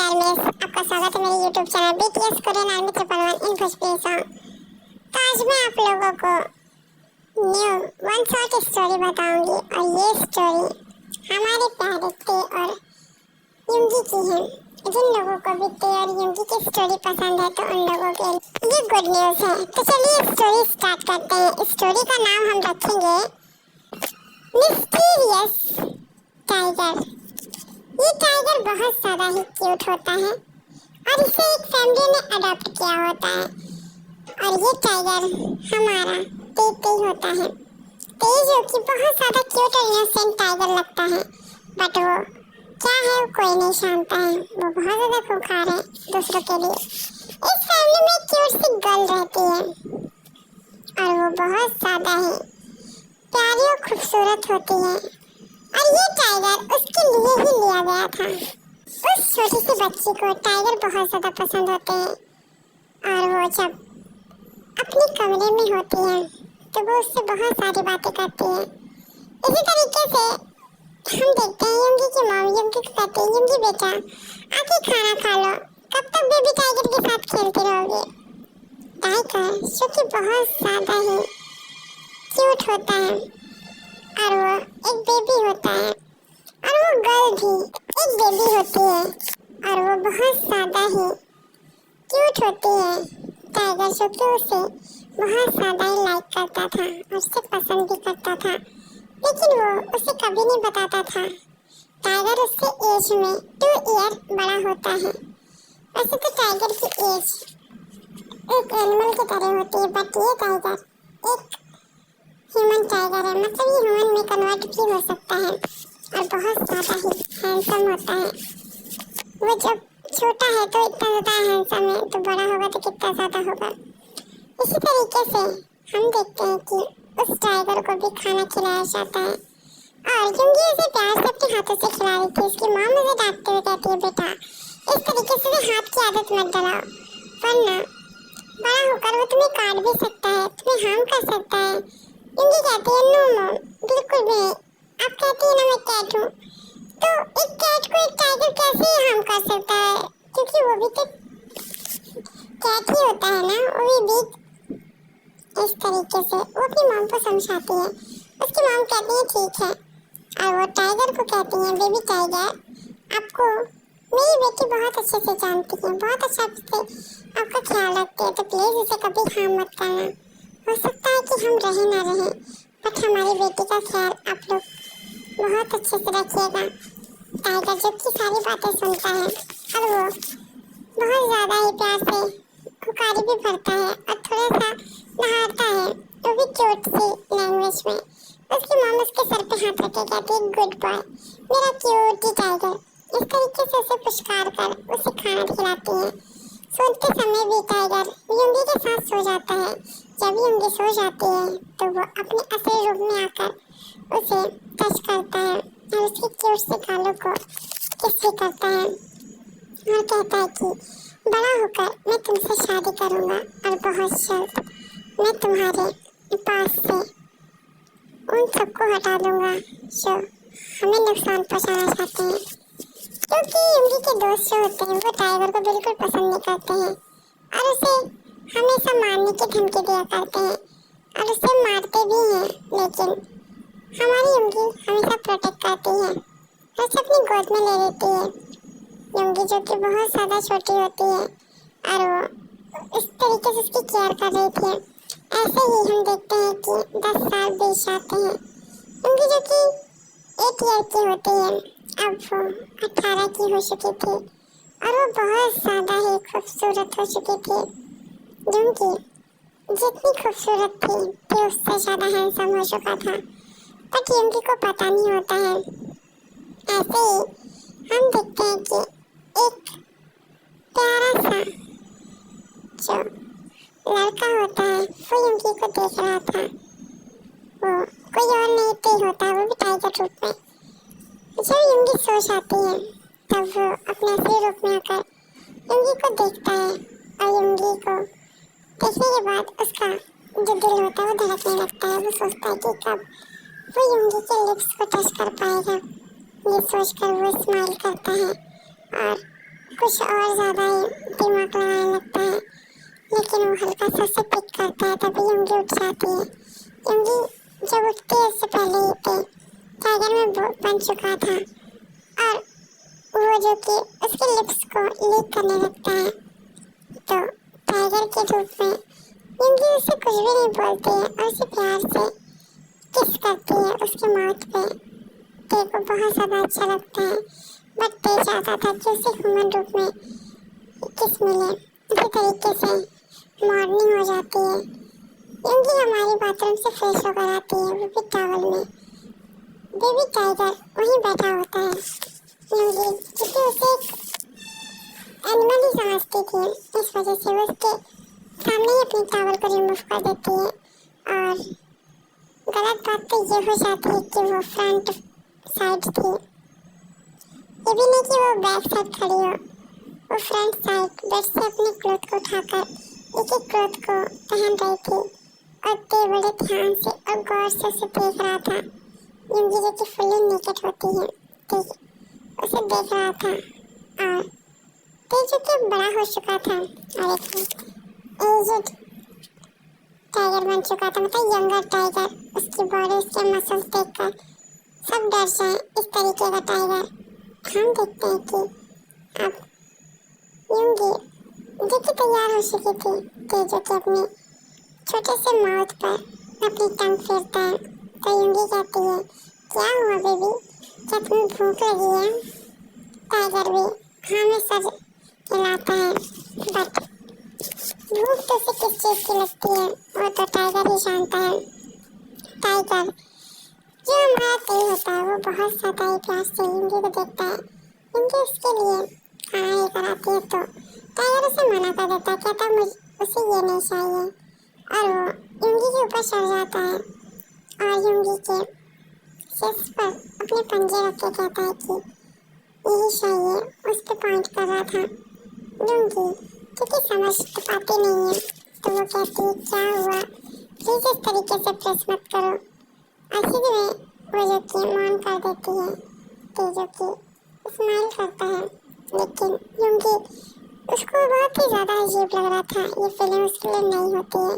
नमस्कार मिस, आपका स्वागत है मेरे YouTube channel BTS Korean army 111 इन भोजपुरी सॉन्ग। तो आज मैं आप लोगों को न्यू वन शॉट स्टोरी बताऊंगी और ये स्टोरी हमारे प्यारे ते और युंगी की है। जिन लोगों को भी ते और युंगी की स्टोरी पसंद है तो उन लोगों के लिए गुड न्यूज़ है। तो चलिए स्टोरी स्टार्ट करते हैं। स्टोरी का नाम हम रखेंगे मिस्टीरियस टाइगर। ये टाइगर बहुत ज़्यादा ही क्यूट होता है और इसे एक फैमिली ने अडॉप्ट किया होता है और ये टाइगर हमारा ते होता है। ते जो कि बहुत ज़्यादा क्यूट और इनोसेंट टाइगर लगता है, बट वो क्या है वो कोई नहीं जानता है। वो बहुत ज़्यादा खूंखार है दूसरों के लिए। इस फैमिली में एक क्यूट सी गर्ल रहती है और वो बहुत ज़्यादा ही प्यारी और खूबसूरत होती है और ये टाइगर उसके लिए ही लिया गया था। उस छोटी सी बच्ची को टाइगर बहुत ज़्यादा पसंद होते हैं और वो जब अपने कमरे में होती है तो वो उससे बहुत सारी बातें करती है। इसी तरीके से हम देखते हैं युंगी की मॉम युंगी को कहती है, युंगी बेटा आके खाना खा लो, कब तक बेबी टाइगर के साथ खेलती रहोगे। टाइगर जो कि बहुत ज़्यादा ही क्यूट होता है और वो एक बेबी होता है और वो गर्ल भी एक बेबी होती है और वो बहुत ज़्यादा ही क्यूट होती है। टाइगर जो कि उसे बहुत ज़्यादा ही लाइक करता था और उसे पसंद भी करता था, लेकिन वो उसे कभी नहीं बताता था। टाइगर उससे एज में 2 ईयर बड़ा होता है। वैसे तो टाइगर की एज एक एनिमल की तरह होती है, बट ये टाइगर एक ह्यूमन टाइगर है, मतलब ये ह्यूमन में कन्वर्ट भी हो सकता है और बहुत ज़्यादा ही हैंडसम होता है। वो जब छोटा है तो इतना ज़्यादा हैंडसम है, तो बड़ा होगा तो कितना ज़्यादा होगा। इसी तरीके से हम देखते हैं कि उस टाइगर को भी खाना खिलाया जाता है और युंगी उसे प्यार से अपने हाथों से खिला रही थी। उसकी माँ मुझे डांटते हुए कहती है, बेटा इस तरीके से हाथ की आदत मत डलाओ, वरना बड़ा होकर वो तुम्हें काट भी सकता है, तुम्हें हार्म कर सकता है। युंगी कहती है, नो मॉम, बिल्कुल भी नहीं। आप कहती है ना मैं कैट हूँ, तो एक कैट को एक टाइगर कैसे हार्म कर सकता है, क्योंकि वो भी तो कैट ही होता है ना, वो भी वीक। इस तरीके से वो अपनी मॉम को समझाती है। उसकी मॉम कहती है ठीक है और वो टाइगर को कहती है, बेबी टाइगर आपको मेरी बेटी बहुत अच्छे से जानती है, बहुत अच्छा से आपका ख्याल रखती है, तो प्लीज़ उसे कभी हार्म मत करना। हो सकता है कि हम रहे ना रहें, बट हमारी बेटी का ख्याल आप लोग बहुत अच्छे से रखिएगा। टाइगर जो कि सारी बातें सुनता है और वो बहुत ज़्यादा ही प्यार से खुकारी भी भरता है और थोड़ा सा नहारता है, वो भी क्यूट सी लैंग्वेज में। उसकी मॉम उसके सर पे हाथ रख के कहती है, गुड बॉय मेरा क्यूटी टाइगर। इस तरीके से उसे पुचकार कर उसे खाना खिलाती है। सोते समय भी टाइगर युंगी के साथ सो जाता है। जब युंगी सो जाती है तो वो अपने असली रूप में आकर उसे टच करता है और उसकी क्यूट सी गालों को किस भी करता है और कहता है कि बड़ा होकर मैं तुमसे शादी करूँगा और बहुत जल्द मैं तुम्हारे पास से उन सबको हटा दूँगा जो हमें नुकसान पहुँचाना चाहते हैं। क्योंकि युंगी के दोस्त जो होते हैं वो टाइगर को बिल्कुल पसंद नहीं करते हैं और उसे हमेशा मारने की धमकी दिया करते हैं और उसे मारते भी हैं, लेकिन हमारी युंगी हमेशा प्रोटेक्ट करती है और उसे अपनी गोद में ले लेती है। युंगी जो कि बहुत ज़्यादा छोटी होती है और वो इस तरीके से उसकी केयर कर रही थी। ऐसे ही हम देखते हैं कि 10 साल बीत जाते हैं। युंगी जो कि 8 ईयर की होती है, अब वो 18 की हो चुकी थी और वो बहुत ज़्यादा ही खूबसूरत हो चुकी थी। युंगी जितनी खूबसूरत थी फिर उससे ज़्यादा हैंडसम हो चुका था, बट युंगी को पता नहीं होता है। ऐसे ही हम देखते हैं कि एक प्यारा सा जो लड़का होता है वो युंगी को देख रहा था। वो कोई और नहीं ते होता, वो भी टाइगर रूप में। जब युंगी सो जाती है तब वो अपने असली रूप में आकर युंगी को देखता है और युंगी को देखने के बाद उसका जो दिल होता है वो धड़कने लगता है। वो सोचता है कि कब वो युंगी के लिप्स को टच कर पाएगा। ये सोचकर वो स्माइल करता है और कुछ और ज़्यादा ही दिमाग लगाने लगता है, लेकिन वो हल्का सा उसे पिक करता है। तभी यूंगी उठ जाती है। यूंगी जब उठती है उससे पहले ही पे टाइगर में बन चुका था और वो जो कि उसके लिप्स को लीक करने लगता है। तो टाइगर के रूप में यूंगी उसे कुछ भी नहीं बोलती है और उसे प्यार से किस करती है उसके माउथ पे। ते को बहुत ज़्यादा अच्छा लगता है, बट ते चाहता था कि उसे ह्यूमन रूप में किस मिले। इसी तरीके से मॉर्निंग हो जाती है। यूंगी हमारी बाथरूम से फ्रेश होकर आती है, वो भी टॉवल में। बेबी टाइगर वहीं बैठा होता है। यूंगी क्योंकि उसे एक एनिमल ही समझती थी, इस वजह से वो उसके सामने ही अपनी टॉवल को रिमूव कर देती है। और गलत बात तो ये हो जाती है कि वो फ्रंट साइड थी, ये भी नहीं कि वो बैक साइड खड़ी हो। वो फ्रंट साइड बेड से अपने क्लॉथ को उठाकर एक एक क्लॉथ को पहन रही थी और ते बड़े ध्यान से और गौर से उसे देख रहा था। यूंगी जो कि फुल्ली नेकेड होती है, ते उसे देख रहा था। और ते जो कि बड़ा हो चुका था और एक एज्ड टाइगर बन चुका था, मतलब यंगर टाइगर। उसकी बॉडी, उसके मसल्स देखकर सब डर जाए, इस तरीके का टाइगर। हम देखते हैं कि अब यूंगी जो कि तैयार हो चुकी थी, ते जो कि अपने छोटे से माउथ पर अपनी टंग फेरता है। तो यूंगी कहती है, क्या हुआ बेबी, क्या तुम्हें भूख लगी है? टाइगर भी हाँ में सर हिलाता है, बट भूख तो उसे किस चीज़ की लगती है वो तो टाइगर ही जानता है। टाइगर जो हमारा ते होता है वो बहुत ज़्यादा ही प्यार से यूंगी को देखता है। यूंगी उसके लिए खाना लेकर आती है तो टाइगर उसे मना कर देता है, कहता है उसे ये नहीं चाहिए। और वो यूंगी के ऊपर चढ़ जाता है और यूंगी के चेस्ट पर अपने पंजे रख के कहता है कि यही चाहिए। उस पर पॉइंट कर रहा था। यूंगी क्योंकि समझ तो पाती नहीं है तो वो कहती है, क्या हुआ, प्लीज़ इस तरीके से प्रेस मत करो। ऐसे में वो जो कि मौन कर देती है। तो जो कि स्माइल करता है, लेकिन यूंगी उसको बहुत ही ज़्यादा अजीब लग रहा था। ये फीलिंग उसके लिए नहीं होती है,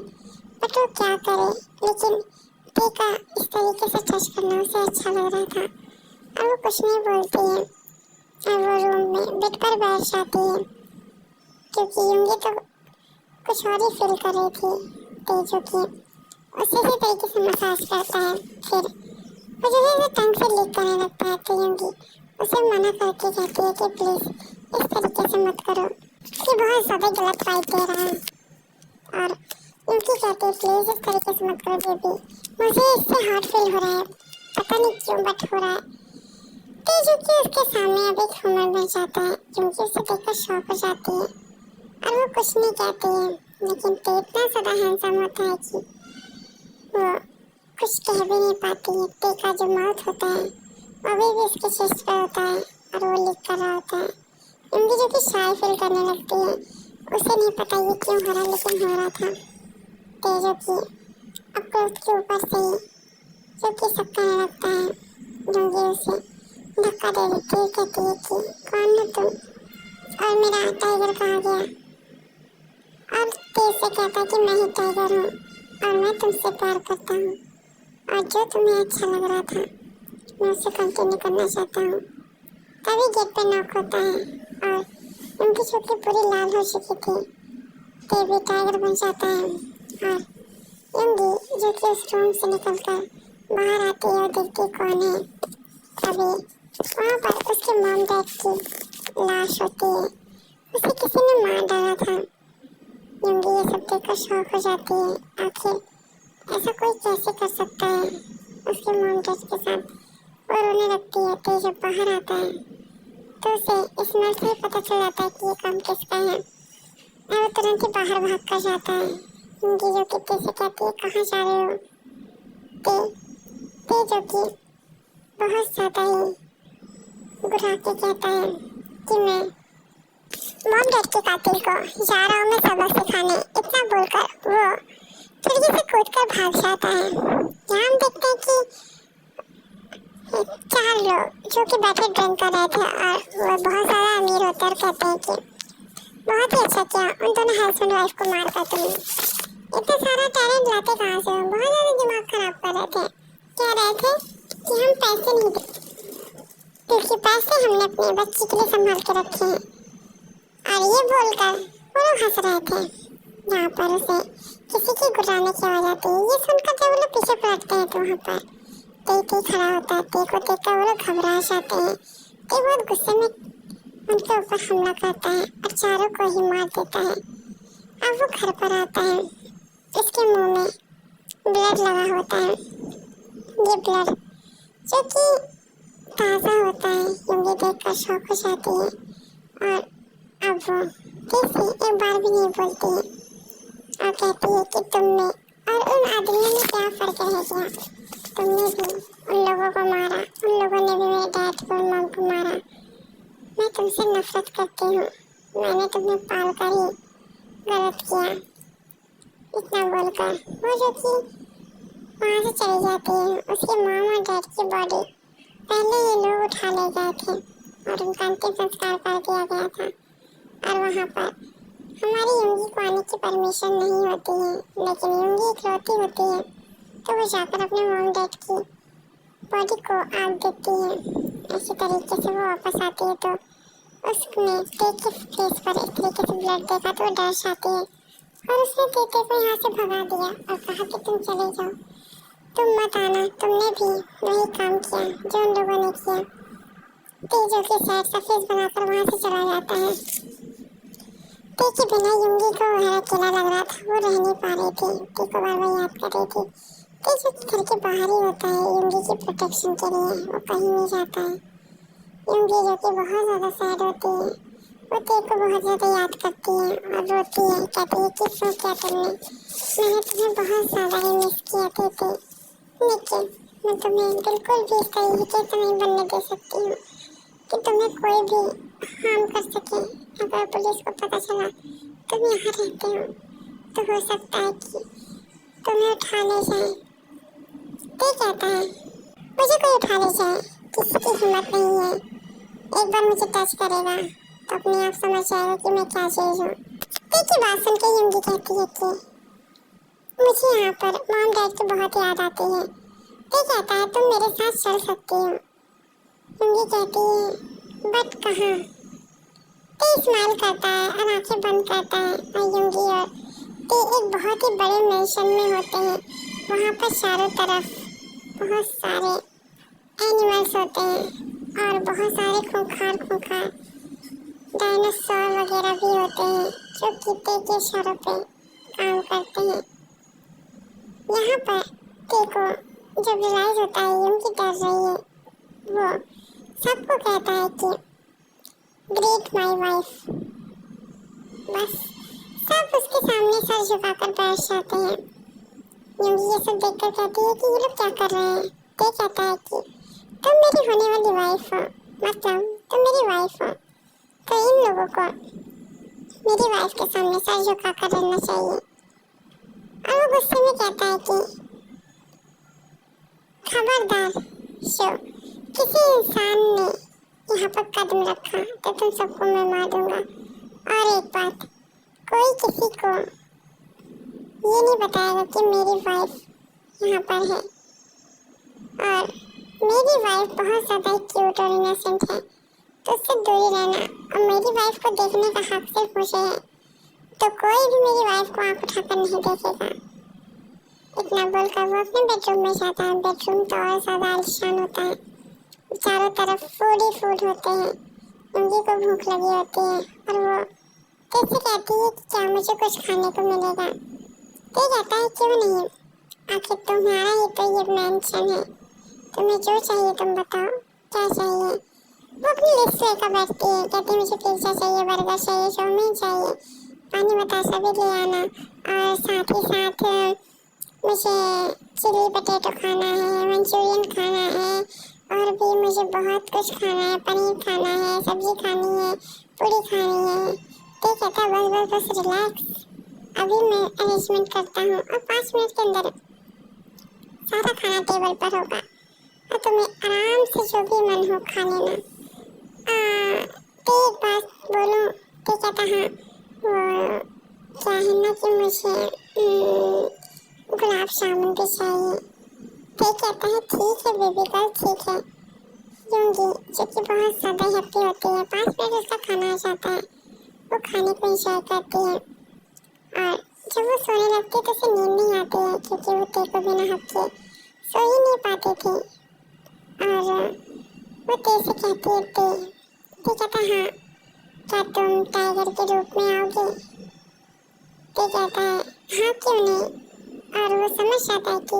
बट वो क्या करे। लेकिन ते का इस तरीके से टच करना उसे अच्छा लग रहा था और वो कुछ नहीं बोलती है और वो रूम में बेड पर बैठ जाती है, क्योंकि यूंगी तो कुछ और ही फील कर रही थी। ते जो कि उसी से तरीके से मसाज करता है, फिर वो जो है वो टंग से लीक करने लगता है। तो यूंगी उसे मना करके कहती है कि प्लीज़ इस तरीके से मत करो, ये बहुत ज़्यादा गलत वाइब दे रहा है। और यूंगी कहती है, प्लीज़ इस तरीके से मत करो बेबी, मुझे इससे हार्ट फील हो रहा है, पता नहीं क्यों बट हो रहा है। ते जो कि उसके सामने अब एक ह्यूमन बन जाता है। यूंगी उसे देखकर शॉक हो जाती है और वो कुछ नहीं कहती है, लेकिन ते इतना ज़्यादा हैंडसम होता है कि वो कुछ कह भी नहीं पाती है। ते का जो माउथ होता है वो अभी भी उसके चेस्ट पर होता है और वो लिक कर रहा होता है। यूंगी जो कि शाय फील करने लगती है, उसे नहीं पता ये क्यों हो रहा, लेकिन हो रहा था। ते जो कि अब क्लोथ के ऊपर से ही जो कि सब करने लगता है। यूंगी उसे धक्का दे देती है, कहती है कि कौन हो तुम और मेरा टाइगर कहाँ गया। और ते से कहता है कि मैं ही टाइगर हूँ और मैं तुमसे प्यार करता हूँ और जो तुम्हें अच्छा लग रहा था मैं उसे कंटिन्यू करना चाहता हूँ। तभी गेट पे नॉक होता है और उनकी चोटी पूरी लाल हो चुकी थी। ते भी टाइगर बन जाता है और यूंगी जो कि उस रूम से निकलकर बाहर आती है और देखती कौन है। तभी वहाँ पर उसके मॉम डैड की लाश होती है, उसे किसी ने मार डाला था। यूंगी ये सब देखकर शॉक हो जाती है, आखिर ऐसा कोई कैसे कर सकता है उसके मॉम डैड के साथ। वो रोने लगती है। तो जब बाहर आता है तो उसे स्मेल से ही पता चल जाता है कि ये काम किसका है और वो तुरंत ही बाहर भाग कर जाता है। यूंगी जो कि ते से कहती है, कहाँ जा रहे हो। ते जो कि बहुत ज़्यादा ही घुरा के कहता है कि मैं मॉम डैड के कातिल को जा रहा हूँ मैं सबक सिखाने। इतना बोलकर वो खिड़की से कूदकर भाग जाता है। यहाँ हम देखते हैं कि 4 लोग जो कि बैठे ड्रिंक कर रहे थे और वो बहुत ज़्यादा अमीर होते जाते हैं और कहते हैं कि बहुत ही अच्छा किया उन दोनों हस्बैंड वाइफ को मारकर तुमने। इतना सारा टैलेंट लाते कहाँ से हो? बहुत ज्यादा दिमाग खराब कर रहे थे। कह रहे थे कि हम पैसे नहीं दे, क्योंकि पैसे हमने अपने बच्चे के लिए संभाल के रखे हैं। और ये बोलकर वो लोग हंस रहे थे। यहाँ पर उसे किसी की गुर्राने की आवाज आती है। ये सुनकर जब वो लोग पीछे पलटते हैं तो वहाँ पर ते खड़ा होता है। ते को देखकर वो लोग घबरा जाते हैं। ते बहुत गुस्से में उनके ऊपर हमला करता है और चारों को ही मार देता है। अब वो घर पर आता है। इसके मुंह में ब्लड लगा होता है। ये ब्लड जो कि ताज़ा होता है, युंगी देखकर शौक हो जाती है और अब वो फिर से एक बार भी नहीं बोलती है और कहती है कि तुमने और उन आदमियों में क्या फर्क रह गया? तुमने भी उन लोगों को मारा, उन लोगों ने भी मेरे डैड को और मॉम को मारा। मैं तुमसे नफरत करती हूँ। मैंने तुम्हें पाल कर ही गलत किया। इतना बोलकर वो जो कि वहाँ से चली जाती है। उसके मॉम और डैड की बॉडी पहले ये लोग उठा ले गए थे और उनका अंतिम संस्कार कर दिया गया था। और वहाँ पर हमारी युंगी को आने की परमिशन नहीं होती है, लेकिन युंगी इकलौती होती है तो वो जाकर अपने मॉम डैड की बॉडी को आग देती है। इसी तरीके से वो वापस आती है तो उसने ते के फेस पर इस तरीके से ब्लड देखा तो वो डर जाती है और उसने ते को यहाँ से भगा दिया और कहा कि तुम चले जाओ, तुम मत आना, तुमने भी वही काम किया जो उन लोगों ने किया। ते जो कि सैड सा फेस बनाकर वहाँ से चला जाता है। ते के बिना युंगी को वह अकेला लग रहा था। वो रह नहीं पा रही थी। ते को बार बार याद कर रही थी। ते जो कि घर के बाहर ही होता है युंगी की प्रोटेक्शन के लिए, वो कहीं नहीं जाता है। युंगी जो कि बहुत ज़्यादा सैड होती है, वो ते को बहुत ज़्यादा याद करती है और रोती है। कहती है कि क्यों किया तुमने? मैंने तुम्हें बहुत ज़्यादा ही मिस किया ते, लेकिन मैं तुम्हें बिल्कुल भी इस तरीके से नहीं बनने दे सकती हूँ कि तुम्हें कोई भी हार्म कर सके। अगर पुलिस को पता चला तुम यहाँ रहते हो तो हो सकता है कि तुम्हें उठा ले जाए। ते कहता है मुझे कोई उठा ले जाए, किसी की हिम्मत नहीं है। एक बार मुझे टच करेगा तो अपने आप समझ जाएगा कि मैं क्या चीज़ हूँ। ते की बात सुन के युंगी कहती है कि मुझे यहाँ पर मॉम डैड की बहुत याद आती है। ते कहता है तुम मेरे साथ चल सकती हो। युंगी कहती है बट कहाँ? ते स्माइल करता है और आंखें बंद करता है और युंगी और ते एक बहुत ही बड़े मेंशन में होते हैं। वहाँ पर चारों तरफ बहुत सारे एनिमल्स होते हैं और बहुत सारे खूंखार डायनासोर वगैरह भी होते हैं जो कि ते के इशारों पे काम करते हैं। यहाँ पर ते को जब रियलाइज होता है युंगी डर रही है, वो सबको कहता है कि ग्रेट माई वाइफ। बस सब उसके सामने सर झुकाकर बैठ जाते हैं। युंगी ये सब देखकर कहती है कि ये लोग क्या कर रहे हैं? ते कहता है कि तुम मेरी होने वाली वाइफ हो, मतलब तुम मेरी वाइफ हो, तो इन लोगों को मेरी वाइफ के सामने सर झुकाकर रहना चाहिए। और वो गुस्से में कहता है कि खबरदार शो, किसी इंसान ने यहाँ पर कदम रखा तो तुम सबको मैं मार दूंगा। और एक बात, कोई किसी को ये नहीं बताएगा कि मेरी वाइफ यहाँ पर है और मेरी वाइफ बहुत ज़्यादा क्यूट और इनोसेंट है, तो उससे दूरी रहना। और मेरी वाइफ को देखने का हक सिर्फ मुझे है, तो कोई भी मेरी वाइफ को आँख उठाकर नहीं देखेगा। इतना बोलकर वो अपने बेडरूम में जाता है। बेडरूम तो और ज़्यादा आलीशान होता है। चारों तरफ फूड ही फूड होते हैं। युंगी को भूख लगी होती है और वो कैसे कहती है कि क्या मुझे कुछ खाने को मिलेगा? ते कहता है क्यों नहीं, आखिर तुम्हारा ही तो ये मैंशन है, तुम्हें जो चाहिए तुम बताओ क्या चाहिए। वो अपनी लिस्ट लेकर बैठती है। कहती है मुझे पिज्ज़ा चाहिए, बर्गर चाहिए, चाउमीन चाहिए, पानी बतासा भी ले आना और साथ ही साथ मुझे चिली पटेटो खाना है, मंचूरियन खाना है और भी मुझे बहुत कुछ खाना है, पनीर खाना है, सब्जी खानी है, पूरी खानी है। ते कहता है बस बस बस रिलैक्स, अभी मैं अरेंजमेंट करता हूँ और 5 मिनट के अंदर सारा खाना टेबल पर होगा और तुम्हें आराम से जो भी मन हो खा लेना। ते एक बात कहता हाँ वो क्या है ना कि मुझे गुलाब जामुन भी चाहिए। ते कहता है ठीक है बेबी गर्ल ठीक है। यूंगी जो कि बहुत ज़्यादा हैप्पी होती है, 5 मिनट उसका खाना आ जाता है, वो खाने को एंजॉय करती है और जब वो सोने लगती है तो उसे नींद नहीं आती है क्योंकि वो ते को बिना हक के सो ही नहीं पाती थी। और वो ते से कहती है ते कहता हाँ क्या तुम टाइगर के रूप में आओगे? ते कहता है हाँ क्यों नहीं। और वो समझ जाता है कि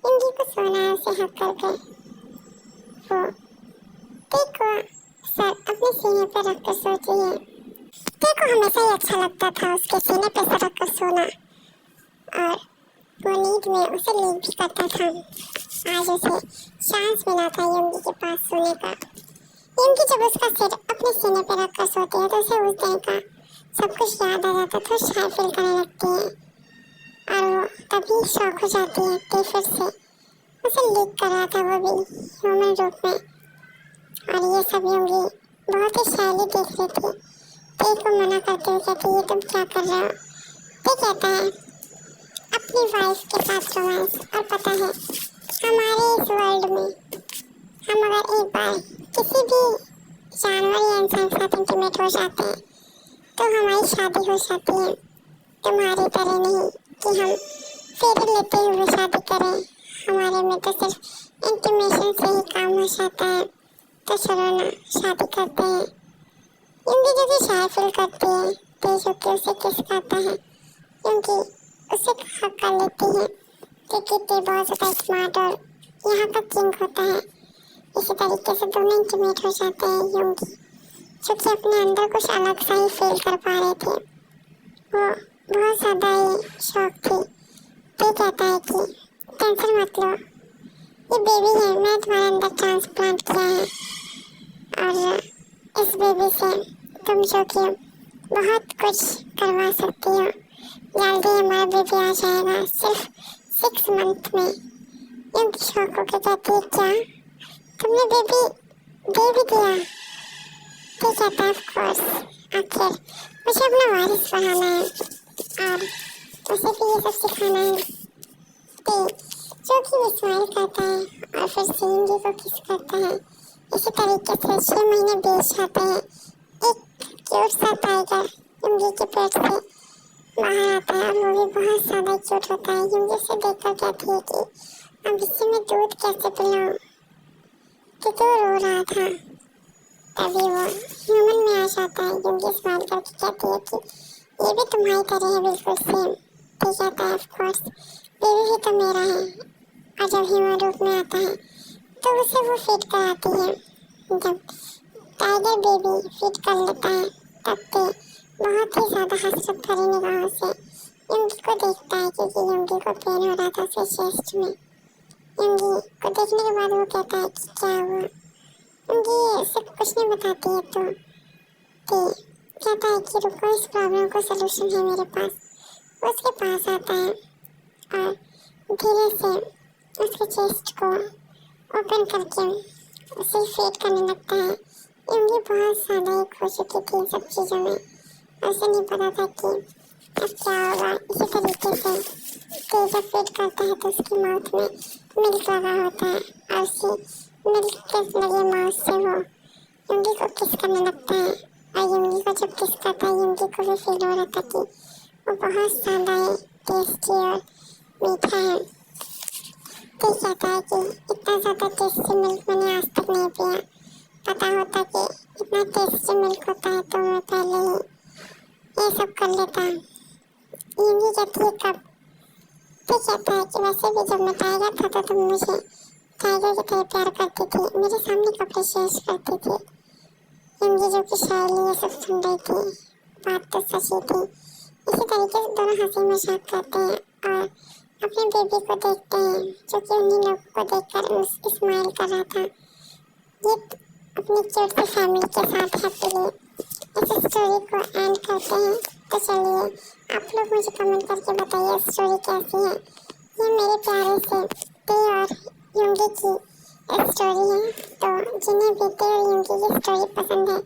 यूंगी को सोना है उसे हक करके। वो ते को सर अपने सीने पर रखकर सोती है। ते को हमेशा ही अच्छा लगता था उसके सीने पर सर रखकर सोना और वो नींद में उसे लीक भी करता था। आज उसे चांस मिला था यूंगी के पास सोने का। यूंगी जब उसका सिर अपने सीने पर रखकर सोती है तो उसे उस दिन का सब कुछ याद आ जाता था, शाय फील करने लगती है और वो तभी शौक हो जाती है ते फिर से उसे लीक कर रहा था, वो भी ह्यूमन रूप में। और ये सब यूंगी बहुत ही शायली देख रही थी। ते को मना करते हुए कहती है तुम क्या कर रहे हो? ते कहता है अपनी वाइफ के साथ रोमांस। और पता है हमारे इस वर्ल्ड में हम अगर एक बार किसी भी जानवर या इंसान के साथ इंटीमेट हो जाते हैं तो हमारी शादी हो जाती है। तुम्हारी तरह नहीं कि हम फेरे लेते हुए शादी करें, हमारे में तो सिर्फ इंटीमेशन से ही काम हो जाता है। तो चलो ना शादी करते हैं। यूंगी जो कि शाय फील करती है, ते जो कि उसे किस करता है, यूंगी उसे हक कर लेती है क्योंकि ते बहुत ज़्यादा स्मार्ट और यहाँ का किंग होता है। इसी तरीके से दोनों इंटीमेट हो जाते हैं। यूंगी जो कि अपने अंदर कुछ अलग सा ही फील कर पा रहे थे, वो बहुत ज़्यादा ही शौक थी। ते कहता है कि टेंशन मत लो, ये बेबी है, मैं तुम्हारे अंदर ट्रांसप्लांट किया है और इस बेबी से तुम जो कि बहुत कुछ करवा सकती हो। जल्दी हमारा बेबी आ जाएगा, सिर्फ 6 मंथ में। यूंगी शौक होकर कहती है क्या तुमने बेबी दे भी दिया? ते कहता है ऑफ कोर्स, आखिर मुझे अपना वारिस बढ़ाना है और उसे भी ये सब सिखाना है। ते जो कि वो स्माइल करता है और फिर से यूंगी को किस करता है। इसी तरीके से 6 महीने बीत जाते हैं। एक क्यूट सा टाइगर यूंगी के पेट से बाहर आता है और वो भी बहुत ज़्यादा क्यूट होता है। यूंगी से देखकर कहती है कि अब इसे मैं दूध कैसे पिलाऊं, कि तो रो रहा था। तभी वो ह्यूमन में आ जाता है। यूंगी स्माइल करके कहती है कि ये भी तुम्हारी तरह है बिल्कुल सेम। तो कहता है ऑफ कोर्स बेबी भी तो मेरा है। और जब ह्यूमन रूप में आता है तो उसे वो फीड कराती है। जब टाइगर बेबी फीड कर लेता है तब ते बहुत ही ज़्यादा हसरत भरी निगाहों से यूंगी को देखता है क्योंकि यूंगी को पेन हो रहा था उसके चेस्ट में। यूंगी को देखने के बाद वो कहता है कि क्या हुआ? यूंगी सिर्फ कुछ नहीं बताती है तो ते कहता है कि रुको इस प्रॉब्लम का सलूशन है मेरे पास। वो उसके पास आता है और धीरे से उसके चेस्ट को ओपन करके उसे फीड करने लगता है। यूंगी बहुत ज़्यादा ही खो चुकी थी इन सब चीज़ों में, उसे नहीं पता था कि अब क्या होगा। इसी तरीके से ते जब फीड करता है तो उसकी माउथ में मिल्क लगा होता है और उसी मिल्क के लगे माउथ से वो यूंगी को किस करने लगता है। और यूंगी को जब किस करता है यूंगी को भी फील हो रहा था कि वो बहुत ज़्यादा ही टेस्टी और मीठा है। ते कहता है कि इतना ज़्यादा टेस्टी मिल्क मैंने आज तक नहीं पिया, पता होता कि इतना टेस्टी मिल्क होता है तो मैं पहले ही ये सब कर लेता। यूंगी कहती है कब? ते कहता है कि वैसे भी जब मैं टाइगर था तो तुम मुझे टाइगर की तरह प्यार करती थी, मेरे सामने कपड़े चेंज करती थी। यूंगी जो कि शायली ये सब सुन रही थी, बात तो सच ही थी। इसी तरीके से दोनों हंसी मजाक करते हैं और अपने बेबी को देखते हैं जो कि उन्हीं लोगों को देखकर स्माइल कर रहा था। ये अपनी क्यूट सी फैमिली के साथ हैप्पीली इस स्टोरी को एंड करते हैं। तो चलिए आप लोग मुझे कमेंट करके बताइए स्टोरी कैसी है। ये मेरे प्यारे से ते और यूंगी की स्टोरी है। तो जिन्हें भी ते और यूंगी की स्टोरी पसंद है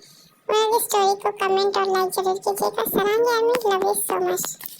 और स्टोरी को कमेंट और लाइक जरूर कीजिएगा। Sarangi army, love you so much.